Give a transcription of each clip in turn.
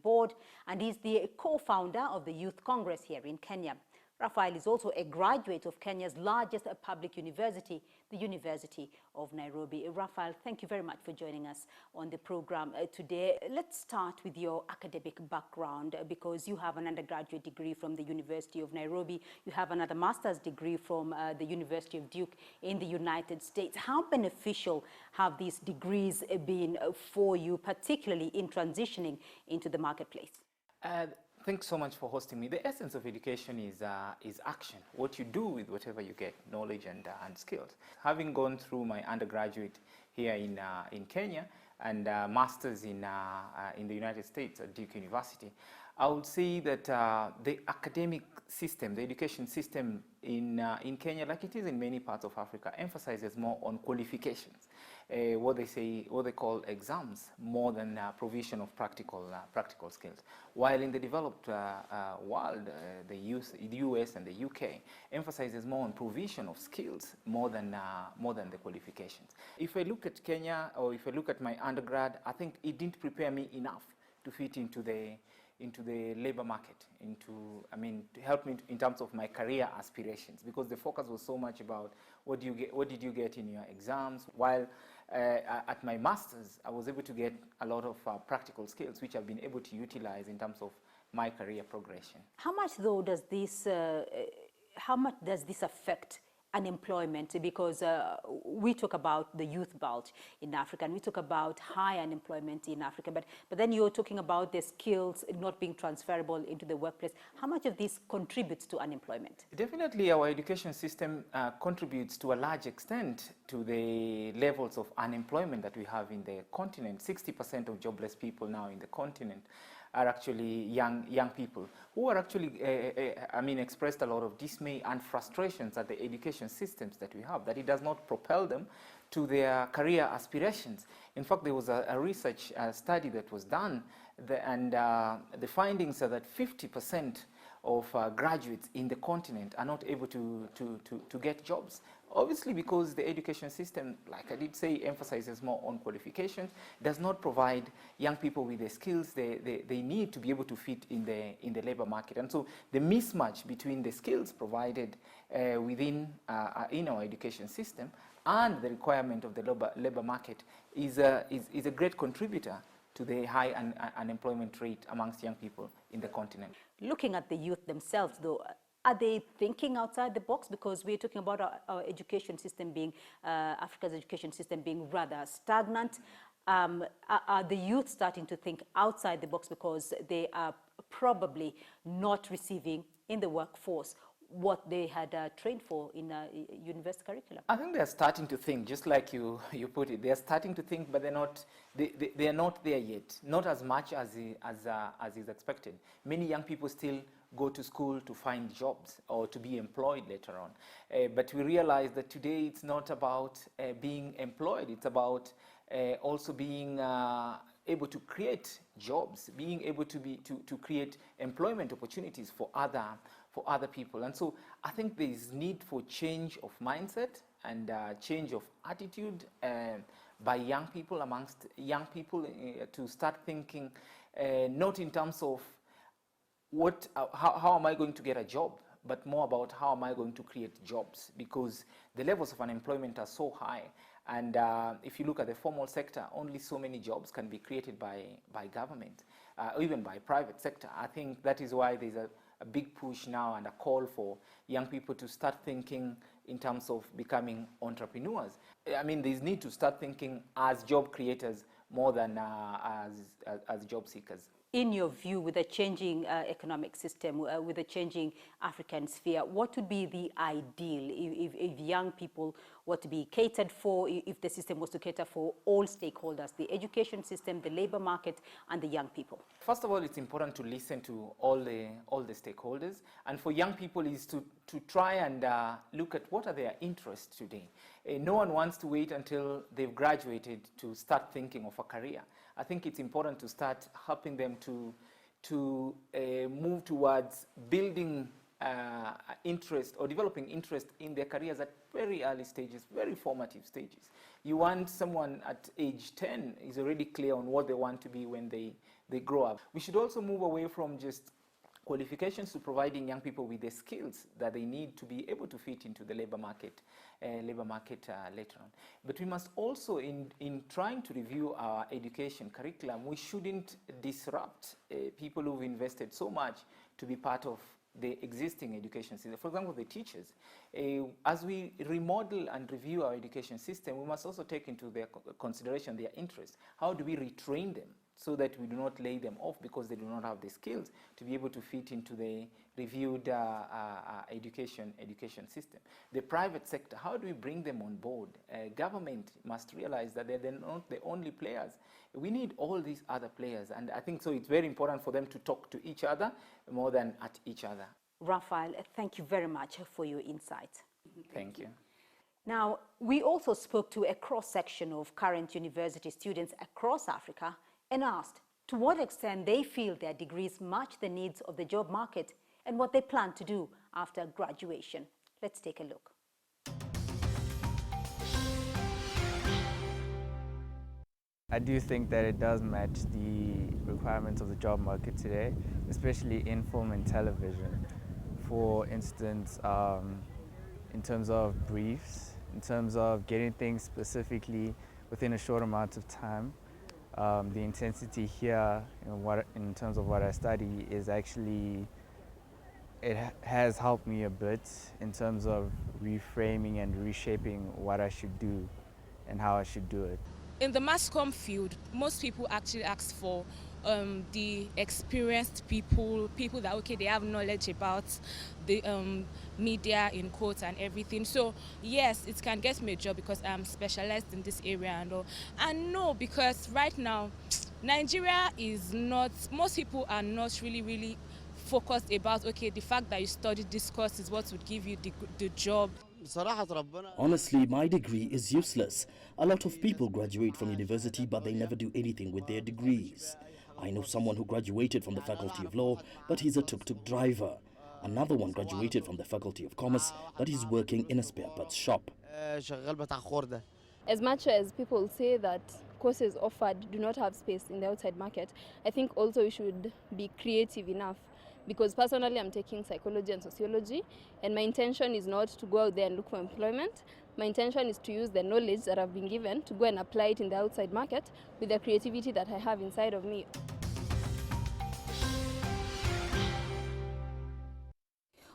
board, and he's the co-founder of the Youth Congress here in Kenya. Raphael is also a graduate of Kenya's largest public university, the University of Nairobi. Raphael, thank you very much for joining us on the program today. Let's start with your academic background because you have an undergraduate degree from the University of Nairobi. You have another master's degree from the University of Duke in the United States. How beneficial have these degrees been for you, particularly in transitioning into the marketplace? Thanks so much for hosting me. The essence of education is action, what you do with whatever you get, knowledge and skills. Having gone through my undergraduate here in Kenya and master's in the United States at Duke University, I would say that the academic system, the education system in Kenya, like it is in many parts of Africa, emphasizes more on qualifications, what they call exams, more than provision of practical skills. While in the developed world, the US and the UK emphasizes more on provision of skills more than the qualifications. If I look at Kenya, or if I look at my undergrad, I think it didn't prepare me enough to fit into the labor market, to help me in terms of my career aspirations, because the focus was so much about what did you get in your exams, while at my master's I was able to get a lot of practical skills which I've been able to utilize in terms of my career progression. How much though does this affect unemployment? Because we talk about the youth bulge in Africa and we talk about high unemployment in Africa, but then you're talking about the skills not being transferable into the workplace. How much of this contributes to unemployment? Definitely our education system contributes to a large extent to the levels of unemployment that we have in the continent. 60% of jobless people now in the continent are actually young people who are actually, expressed a lot of dismay and frustrations at the education systems that we have, that it does not propel them to their career aspirations. In fact, there was a research study that was done, and the findings are that 50% of graduates in the continent are not able to get jobs. Obviously, because the education system, like I did say, emphasizes more on qualifications, does not provide young people with the skills they need to be able to fit in the labor market. And so the mismatch between the skills provided in our education system and the requirement of the labor market is a great contributor to the high unemployment rate amongst young people in the continent. Looking at the youth themselves, though, are they thinking outside the box? Because we're talking about our education system being, Africa's education system being rather stagnant. Are the youth starting to think outside the box because they are probably not receiving in the workforce what they had trained for in a university curriculum? I think they're starting to think, just like you put it. They're starting to think, but they're not there yet. Not as much as is expected. Many young people still go to school to find jobs or to be employed later on. But we realize that today it's not about being employed. It's about also being able to create jobs, being able to create employment opportunities for other people. And so I think there is need for change of mindset and change of attitude by young people, amongst young people, to start thinking not in terms of how am I going to get a job, but more about how am I going to create jobs, because the levels of unemployment are so high. And if you look at the formal sector, only so many jobs can be created by government, or even by private sector. I think that is why there's a big push now and a call for young people to start thinking in terms of becoming entrepreneurs. I mean, there's need to start thinking as job creators more than as job seekers. In your view, with a changing economic system, with a changing African sphere, what would be the ideal if young people were to be catered for, if the system was to cater for all stakeholders, the education system, the labor market, and the young people? First of all, it's important to listen to all the stakeholders, and for young people is to try and look at what are their interests today. No one wants to wait until they've graduated to start thinking of a career. I think it's important to start helping them to move towards building interest or developing interest in their careers at very early stages, very formative stages. You want someone at age 10 is already clear on what they want to be when they they grow up. We should also move away from just qualifications to providing young people with the skills that they need to be able to fit into the labor market later on. But we must also, in trying to review our education curriculum, we shouldn't disrupt people who've invested so much to be part of the existing education system. For example, the teachers. As we remodel and review our education system, we must also take into their consideration their interests. How do we retrain them so that we do not lay them off because they do not have the skills to be able to fit into the reviewed education system? The private sector, how do we bring them on board? Government must realize that they're not the only players. We need all these other players, and I think so it's very important for them to talk to each other more than at each other. Raphael, thank you very much for your insight. Thank you. Now, we also spoke to a cross-section of current university students across Africa and asked to what extent they feel their degrees match the needs of the job market and what they plan to do after graduation. Let's take a look. I do think that it does match the requirements of the job market today, especially in film and television. For instance, in terms of briefs, in terms of getting things specifically within a short amount of time. The intensity here in terms of what I study is actually, it has helped me a bit in terms of reframing and reshaping what I should do and how I should do it. In the mass comm field, most people actually ask for the experienced people that, okay, they have knowledge about the media in quotes and everything. So yes, it can get me a job because I'm specialized in this area and all. And no, because right now, Nigeria is not, most people are not really focused about, okay, the fact that you studied this course is what would give you the job. Honestly, my degree is useless. A lot of people graduate from university, but they never do anything with their degrees. I know someone who graduated from the Faculty of Law, but he's a tuk-tuk driver. Another one graduated from the Faculty of Commerce, but he's working in a spare parts shop. As much as people say that courses offered do not have space in the outside market, I think also we should be creative enough. Because personally, I'm taking psychology and sociology, and my intention is not to go out there and look for employment. My intention is to use the knowledge that I've been given to go and apply it in the outside market with the creativity that I have inside of me.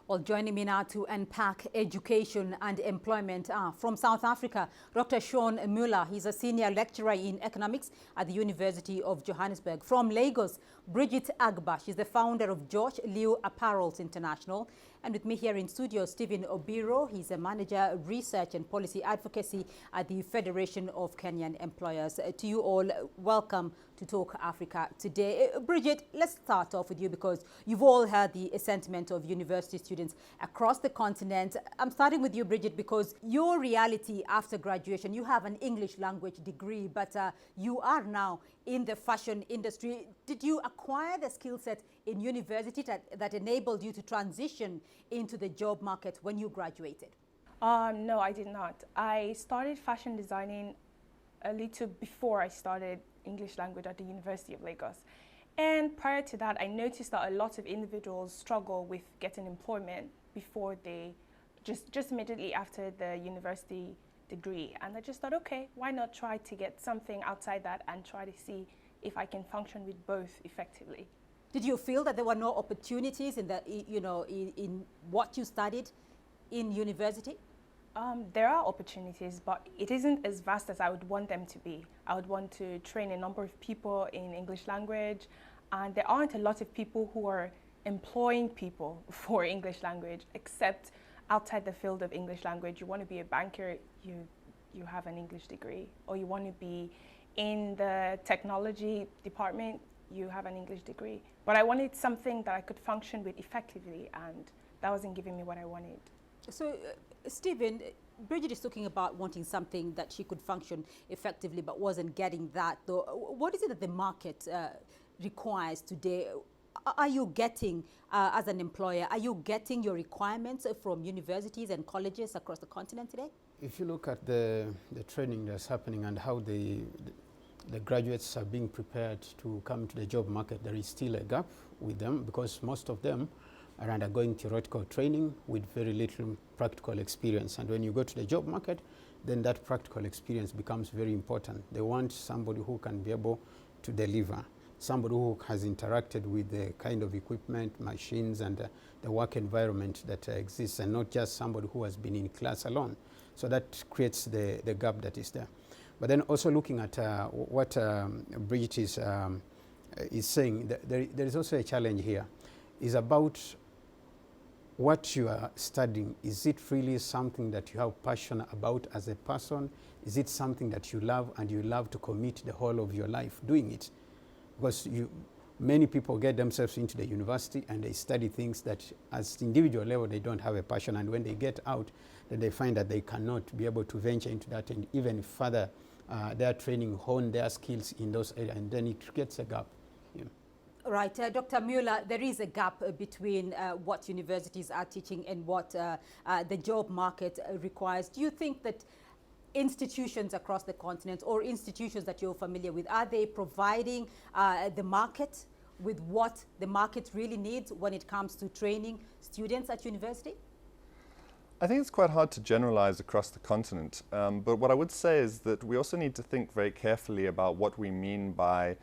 Well, joining me now to unpack education and employment from South Africa, Dr. Sean Muller. He's a senior lecturer in economics at the University of Johannesburg. From Lagos, Bridget Agba. She's the founder of George Liu Apparels International. And with me here in studio, Stephen Obiro. He's a manager of research and policy advocacy at the Federation of Kenyan Employers. To you all, welcome to Talk Africa today. Bridget, let's start off with you because you've all heard the sentiment of university students across the continent. I'm starting with you, Bridget, because your reality after graduation, you have an English language degree, but you are now in the fashion industry. Did you acquire the skill set in university that enabled you to transition into the job market when you graduated? No, I did not. I started fashion designing a little before I started English language at the University of Lagos. And prior to that, I noticed that a lot of individuals struggle with getting employment before they, just immediately after the university degree. And I just thought, okay, why not try to get something outside that and try to see if I can function with both effectively. Did you feel that there were no opportunities in the, in what you studied in university? There are opportunities, but it isn't as vast as I would want them to be. I would want to train a number of people in English language, and there aren't a lot of people who are employing people for English language, except outside the field of English language. You want to be a banker, you have an English degree, or you want to be in the technology department, you have an English degree. But I wanted something that I could function with effectively, and that wasn't giving me what I wanted. So, Stephen, Bridget is talking about wanting something that she could function effectively but wasn't getting that. Though, what is it that the market requires today? Are you getting, as an employer, are you getting your requirements from universities and colleges across the continent today? If you look at the training that's happening and how the graduates are being prepared to come to the job market, there is still a gap with them because most of them are undergoing theoretical training with very little practical experience. And when you go to the job market, then that practical experience becomes very important. They want somebody who can be able to deliver, somebody who has interacted with the kind of equipment, machines, and the work environment that exists, and not just somebody who has been in class alone. So that creates the gap that is there. But then also looking at what Bridget is saying, there is also a challenge here. Is about what you are studying. Is it really something that you have passion about as a person? Is it something that you love and you love to commit the whole of your life doing it? Because many people get themselves into the university and they study things that as individual level they don't have a passion, and when they get out then they find that they cannot be able to venture into that and even further their training, hone their skills in those areas, and then it creates a gap. Yeah. Right, Dr. Mueller, there is a gap between what universities are teaching and what the job market requires. Do you think that institutions across the continent, or institutions that you're familiar with, are they providing the market with what the market really needs when it comes to training students at university? I think it's quite hard to generalize across the continent, but what I would say is that we also need to think very carefully about what we mean by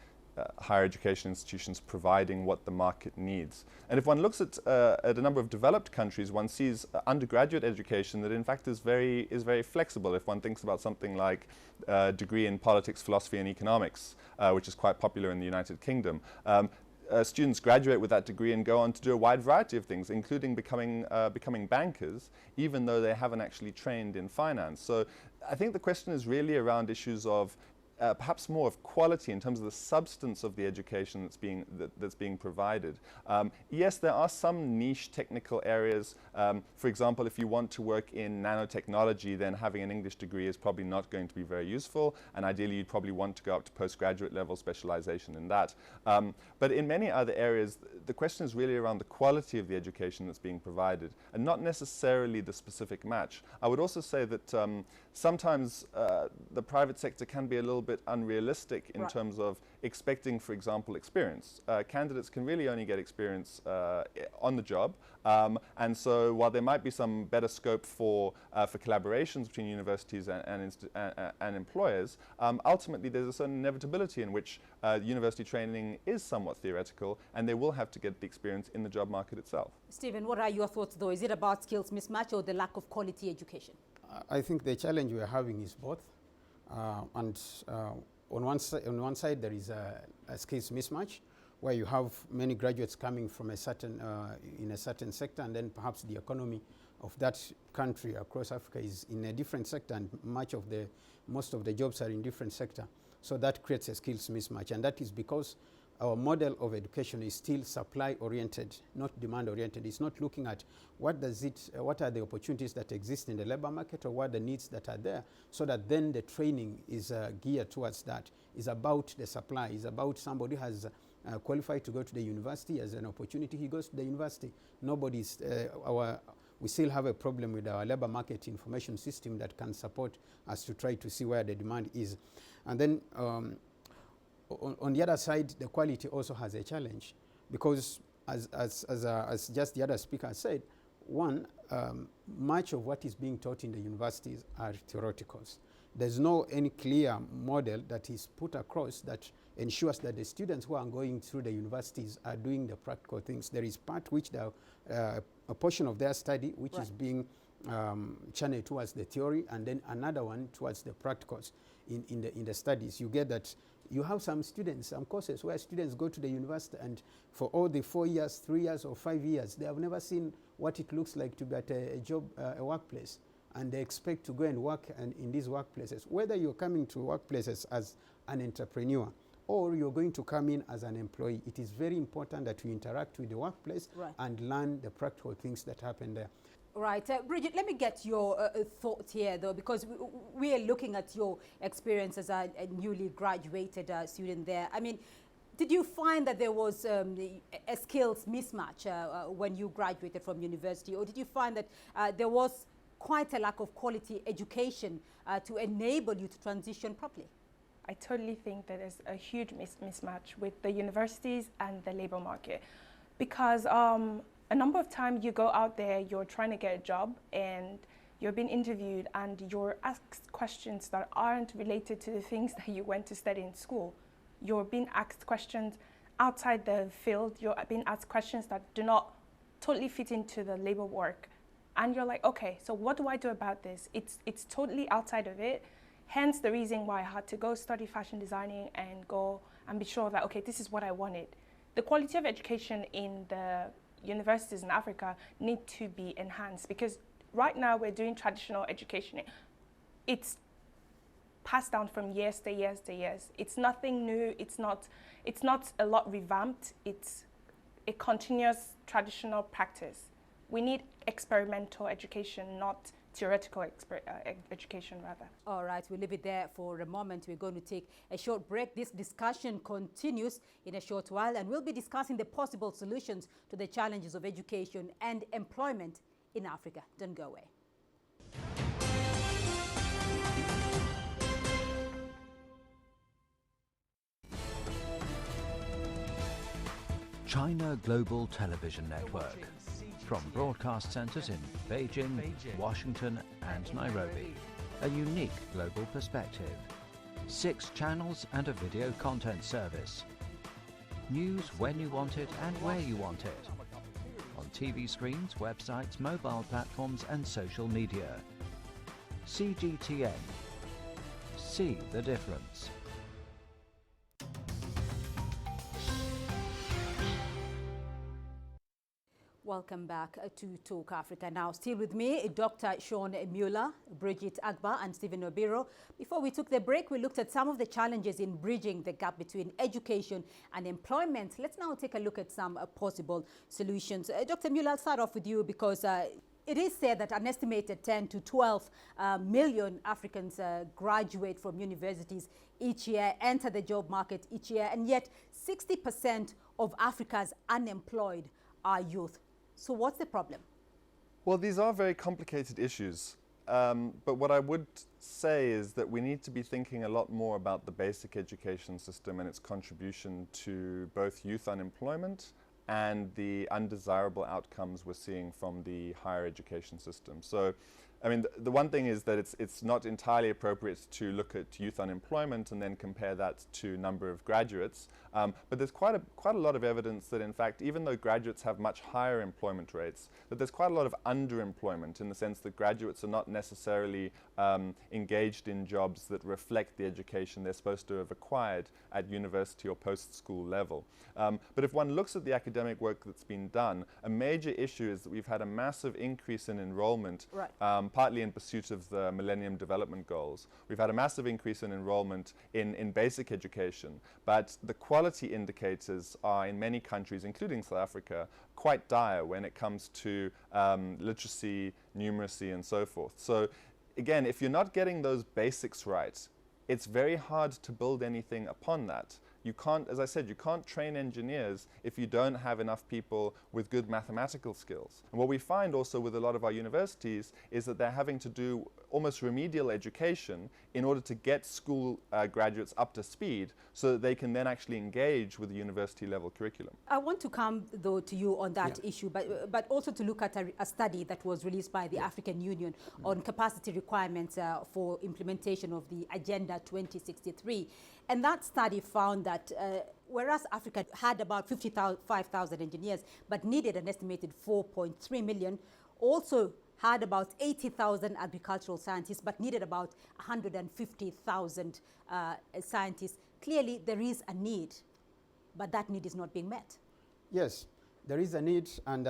higher education institutions providing what the market needs. And if one looks at a number of developed countries, one sees undergraduate education that in fact is very flexible. If one thinks about something like a degree in politics, philosophy and economics, which is quite popular in the United Kingdom, students graduate with that degree and go on to do a wide variety of things, including becoming bankers, even though they haven't actually trained in finance. So I think the question is really around issues of perhaps more of quality in terms of the substance of the education that's being provided. Yes, there are some niche technical areas. For example, if you want to work in nanotechnology, then having an English degree is probably not going to be very useful, and ideally you'd probably want to go up to postgraduate level specialization in that. But in many other areas, the question is really around the quality of the education that's being provided, and not necessarily the specific match. I would also say that sometimes the private sector can be a little bit unrealistic in terms of expecting, for example, experience. Candidates can really only get experience on the job, and so while there might be some better scope for collaborations between universities and employers, ultimately there's a certain inevitability in which university training is somewhat theoretical, and they will have to get the experience in the job market itself. Stephen, what are your thoughts though? Is it about skills mismatch or the lack of quality education? I think the challenge we are having is both. On one side there is a skills mismatch, where you have many graduates coming from a certain in a certain sector, and then perhaps the economy of that country across Africa is in a different sector, and most of the jobs are in different sector. So that creates a skills mismatch, and that is because our model of education is still supply oriented, not demand oriented. It's not looking at what are the opportunities that exist in the labor market, or what are the needs that are there, so that then the training is geared towards that. It's about the supply. It's about somebody who has qualified to go to the university, as an opportunity he goes to the university. We still have a problem with our labor market information system that can support us to try to see where the demand is. And then on the other side, the quality also has a challenge, because as just the other speaker said, one, much of what is being taught in the universities are theoreticals. There's no any clear model that is put across that ensures that the students who are going through the universities are doing the practical things. There is part which a portion of their study which is being channeled towards the theory, and then another one towards the practicals in the studies. You get that you have some courses where students go to the university, and for all the 4 years, 3 years or 5 years, they have never seen what it looks like to be at a workplace. And they expect to go and work in these workplaces. Whether you're coming to workplaces as an entrepreneur or you're going to come in as an employee, it is very important that you interact with the workplace and learn the practical things that happen there. Right. Bridget, let me get your thoughts here, though, because we are looking at your experience as a newly graduated student there. I mean, did you find that there was a skills mismatch when you graduated from university, or did you find that there was quite a lack of quality education to enable you to transition properly? I totally think that there's a huge mismatch with the universities and the labor market, because a number of times you go out there, you're trying to get a job, and you're being interviewed, and you're asked questions that aren't related to the things that you went to study in school. You're being asked questions outside the field. You're being asked questions that do not totally fit into the labor work. And you're like, okay, so what do I do about this? It's totally outside of it. Hence the reason why I had to go study fashion designing and go and be sure that, okay, this is what I wanted. The quality of education in the universities in Africa need to be enhanced, because right now we're doing traditional education. It's passed down from years to years to years. It's nothing new. It's not a lot revamped. It's a continuous traditional practice. We need experimental education, not theoretical education, rather. All right, we'll leave it there for a moment. We're going to take a short break. This discussion continues in a short while, and we'll be discussing the possible solutions to the challenges of education and employment in Africa. Don't go away. China Global Television Network. From broadcast centers in Beijing, Washington and Nairobi. A unique global perspective. 6 channels and a video content service. News when you want it and where you want it. On TV screens, websites, mobile platforms and social media. CGTN. See the difference. Welcome back to Talk Africa. Now, still with me, Dr. Sean Mueller, Bridget Agba and Stephen Obiro. Before we took the break, we looked at some of the challenges in bridging the gap between education and employment. Let's now take a look at some possible solutions. Dr. Mueller, I'll start off with you, because it is said that an estimated 10 to 12 million Africans graduate from universities each year, enter the job market each year, and yet 60% of Africa's unemployed are youth. So what's the problem? Well, these are very complicated issues. But what I would say is that we need to be thinking a lot more about the basic education system and its contribution to both youth unemployment and the undesirable outcomes we're seeing from the higher education system. So, I mean, the one thing is that it's not entirely appropriate to look at youth unemployment and then compare that to number of graduates. But there's quite a lot of evidence that, in fact, even though graduates have much higher employment rates, that there's quite a lot of underemployment, in the sense that graduates are not necessarily engaged in jobs that reflect the education they're supposed to have acquired at university or post-school level. But if one looks at the academic work that's been done, a major issue is that we've had a massive increase in enrollment, partly in pursuit of the Millennium Development Goals. We've had a massive increase in enrollment in basic education, but the quality indicators are, in many countries, including South Africa, quite dire when it comes to literacy, numeracy, and so forth. So again, if you're not getting those basics right, it's very hard to build anything upon that. You can't, as I said, you can't train engineers if you don't have enough people with good mathematical skills. And what we find also with a lot of our universities is that they're having to do almost remedial education in order to get school graduates up to speed so that they can then actually engage with the university level curriculum. I want to come, though, to you on that issue, but also to look at a study that was released by the African Union on capacity requirements for implementation of the Agenda 2063. And that study found that whereas Africa had about 55,000 engineers, but needed an estimated 4.3 million, also had about 80,000 agricultural scientists, but needed about 150,000 scientists. Clearly, there is a need, but that need is not being met. Yes, there is a need, and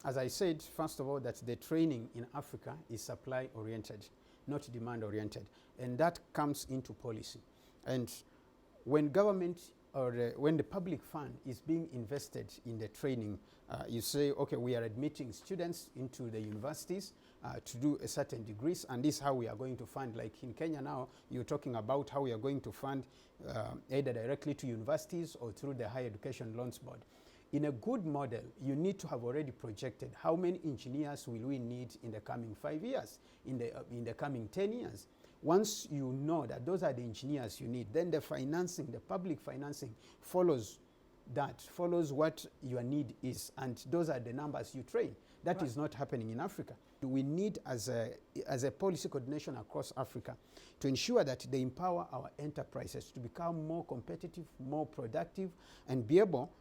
as I said, first of all, that the training in Africa is supply-oriented, not demand-oriented, and that comes into policy. And when government or when the public fund is being invested in the training, you say, okay, we are admitting students into the universities to do a certain degrees, and this is how we are going to fund. Like in Kenya now, you're talking about how we are going to fund either directly to universities or through the Higher Education Loans Board. In a good model, you need to have already projected how many engineers will we need in the coming 5 years, in the coming 10 years. Once you know that those are the engineers you need, then the financing, the public financing follows that, follows what your need is, and those are the numbers you train. That is not happening in Africa. We need, as a policy coordination across Africa, to ensure that they empower our enterprises to become more competitive, more productive, and be able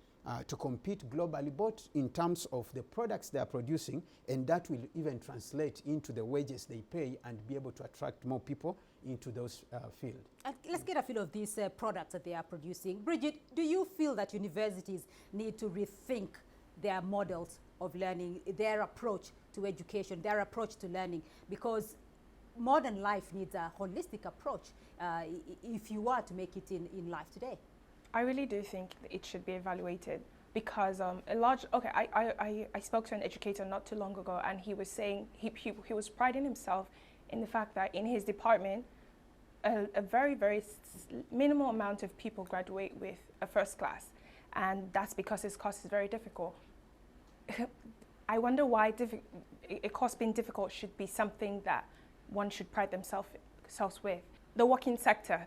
to compete globally, both in terms of the products they are producing, and that will even translate into the wages they pay and be able to attract more people into those fields. Let's get a feel of these products that they are producing. Bridget, do you feel that universities need to rethink their models of learning, their approach to education, their approach to learning? Because modern life needs a holistic approach if you are to make it in life today. I really do think that it should be evaluated, because I spoke to an educator not too long ago, and he was saying he was priding himself in the fact that in his department a very, very minimal amount of people graduate with a first class, and that's because his course is very difficult. I wonder why a course being difficult should be something that one should pride themselves with. The working sector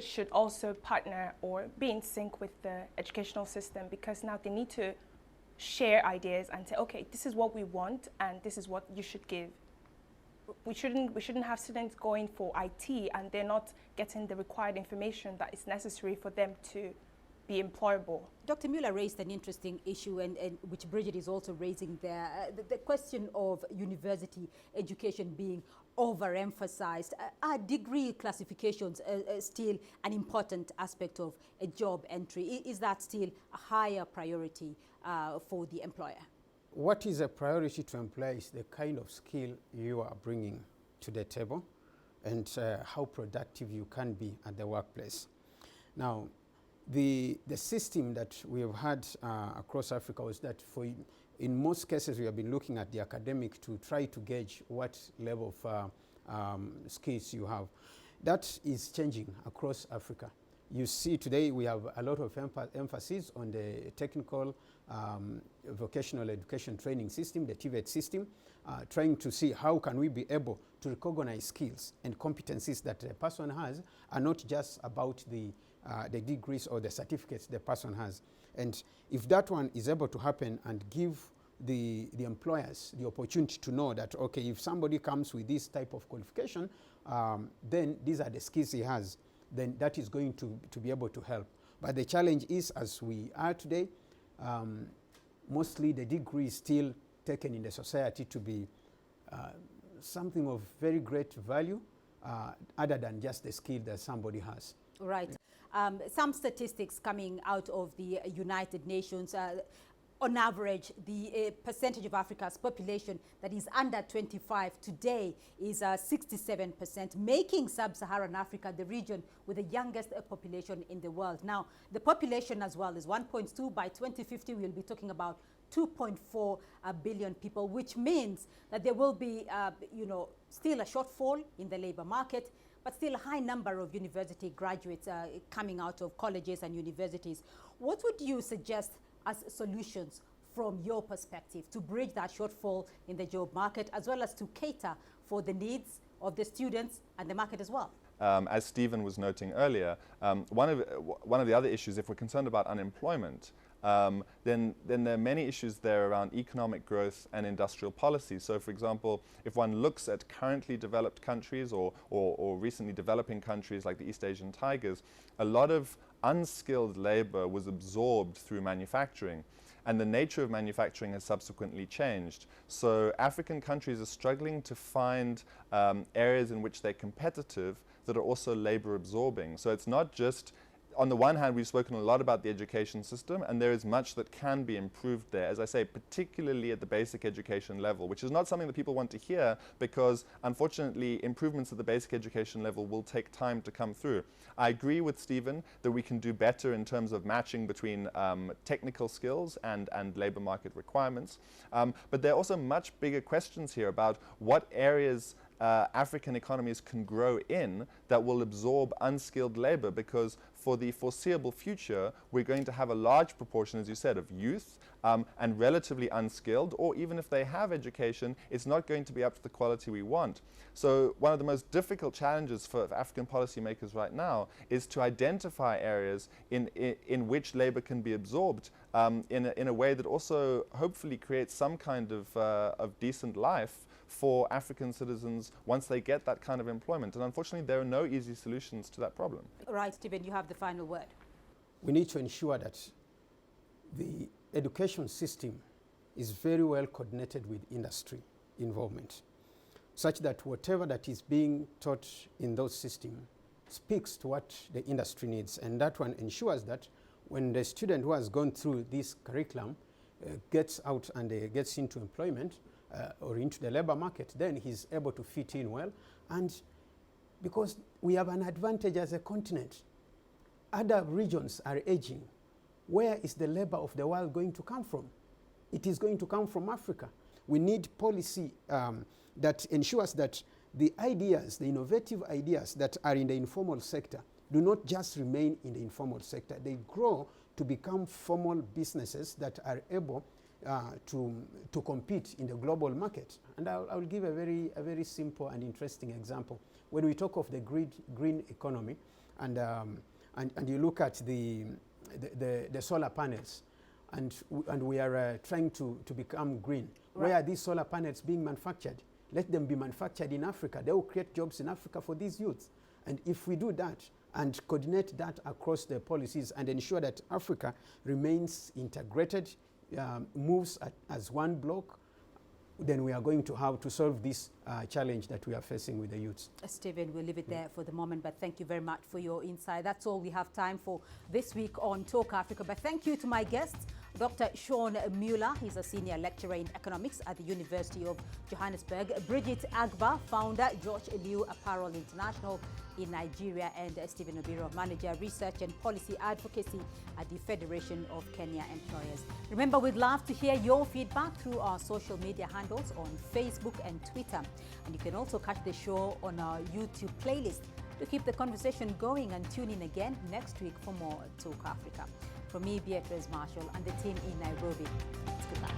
should also partner or be in sync with the educational system, because now they need to share ideas and say, okay, this is what we want and this is what you should give. We shouldn't have students going for IT and they're not getting the required information that is necessary for them to be employable. Dr. Mueller raised an interesting issue, and which Bridget is also raising there, the question of university education being overemphasized. Are degree classifications still an important aspect of a job entry? Is that still a higher priority for the employer? What is a priority to employer is the kind of skill you are bringing to the table and how productive you can be at the workplace. Now, the system that we have had across Africa was that in most cases we have been looking at the academic to try to gauge what level of skills you have. That is changing across Africa. You see today we have a lot of emphasis on the technical vocational education training system, the TVET system, trying to see how can we be able to recognize skills and competencies that a person has are not just about the degrees or the certificates the person has. And if that one is able to happen and give the employers the opportunity to know that, okay, if somebody comes with this type of qualification, then these are the skills he has, then that is going to be able to help. But the challenge is, as we are today, mostly the degree is still taken in the society to be something of very great value, other than just the skill that somebody has. Right. Some statistics coming out of the United Nations, on average, the percentage of Africa's population that is under 25 today is 67%, making Sub-Saharan Africa the region with the youngest population in the world. Now, the population as well is 1.2. By 2050, we'll be talking about 2.4 billion people, which means that there will be, still a shortfall in the labor market, but still a high number of university graduates coming out of colleges and universities. What would you suggest as solutions from your perspective to bridge that shortfall in the job market, as well as to cater for the needs of the students and the market as well? As Stephen was noting earlier, one of the other issues, if we're concerned about unemployment, then there are many issues there around economic growth and industrial policy. So, for example, if one looks at currently developed countries or recently developing countries like the East Asian Tigers, a lot of unskilled labor was absorbed through manufacturing, and the nature of manufacturing has subsequently changed. So African countries are struggling to find areas in which they're competitive that are also labor absorbing. So it's not just, on the one hand, we've spoken a lot about the education system, and there is much that can be improved there, as I say, particularly at the basic education level, which is not something that people want to hear, because unfortunately improvements at the basic education level will take time to come through. I agree with Stephen that we can do better in terms of matching between technical skills and labor market requirements, but there are also much bigger questions here about what areas African economies can grow in that will absorb unskilled labor, because for the foreseeable future, we're going to have a large proportion, as you said, of youth and relatively unskilled, or even if they have education, it's not going to be up to the quality we want. So one of the most difficult challenges for African policymakers right now is to identify areas in which labor can be absorbed in a way that also hopefully creates some kind of decent life for African citizens once they get that kind of employment. And unfortunately, there are no easy solutions to that problem. Right, Stephen, you have the final word. We need to ensure that the education system is very well coordinated with industry involvement, such that whatever that is being taught in those systems speaks to what the industry needs. And that one ensures that when the student who has gone through this curriculum gets out and gets into employment, or into the labor market, then he's able to fit in well. And because we have an advantage as a continent, other regions are aging. Where is the labor of the world going to come from? It is going to come from Africa. We need policy that ensures that the ideas, the innovative ideas that are in the informal sector do not just remain in the informal sector. They grow to become formal businesses that are able to compete in the global market. And I'll give a very simple and interesting example. When we talk of the green economy, and you look at the solar panels, and we are trying to become green. Right. Where are these solar panels being manufactured? Let them be manufactured in Africa. They will create jobs in Africa for these youths. And if we do that and coordinate that across the policies and ensure that Africa remains integrated, moves as one block, then we are going to have to solve this challenge that we are facing with the youths. Stephen, we'll leave it there for the moment, but thank you very much for your insight. That's all we have time for this week on Talk Africa. But thank you to my guests, Dr. Sean Mueller, he's a senior lecturer in economics at the University of Johannesburg, Bridget Agba, founder, George Eliu Apparel International in Nigeria, and Stephen Obiro, manager, research and policy advocacy at the Federation of Kenya Employers. Remember, we'd love to hear your feedback through our social media handles on Facebook and Twitter. And you can also catch the show on our YouTube playlist to keep the conversation going, and tune in again next week for more Talk Africa. From me, Beatrice Marshall, and the team in Nairobi, it's goodbye.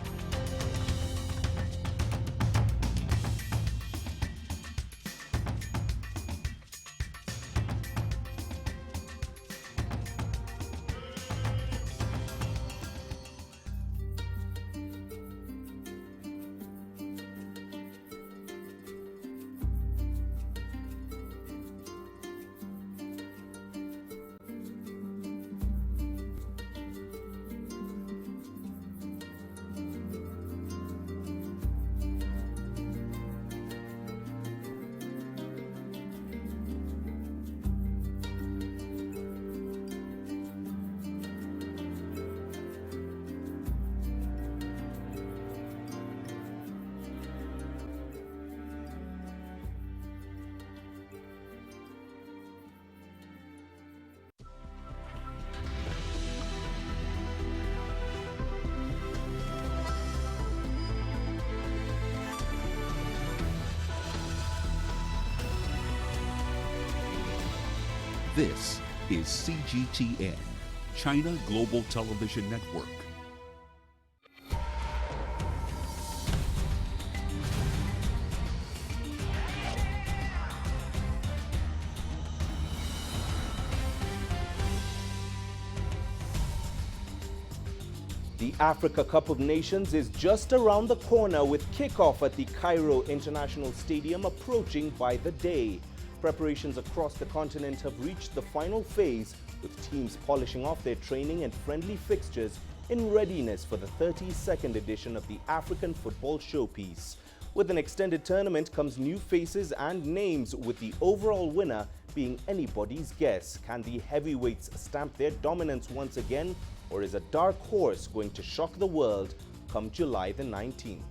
This is CGTN, China Global Television Network. The Africa Cup of Nations is just around the corner, with kickoff at the Cairo International Stadium approaching by the day. Preparations across the continent have reached the final phase, with teams polishing off their training and friendly fixtures in readiness for the 32nd edition of the African Football Showpiece. With an extended tournament comes new faces and names, with the overall winner being anybody's guess. Can the heavyweights stamp their dominance once again, or is a dark horse going to shock the world come July the 19th?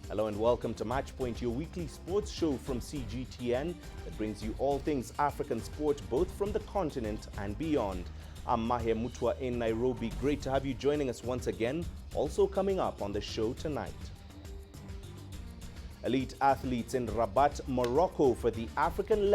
Hello and welcome to Matchpoint, your weekly sports show from CGTN that brings you all things African sport, both from the continent and beyond. I'm Mahia Mutwa in Nairobi. Great to have you joining us once again. Also coming up on the show tonight. Elite athletes in Rabat, Morocco for the African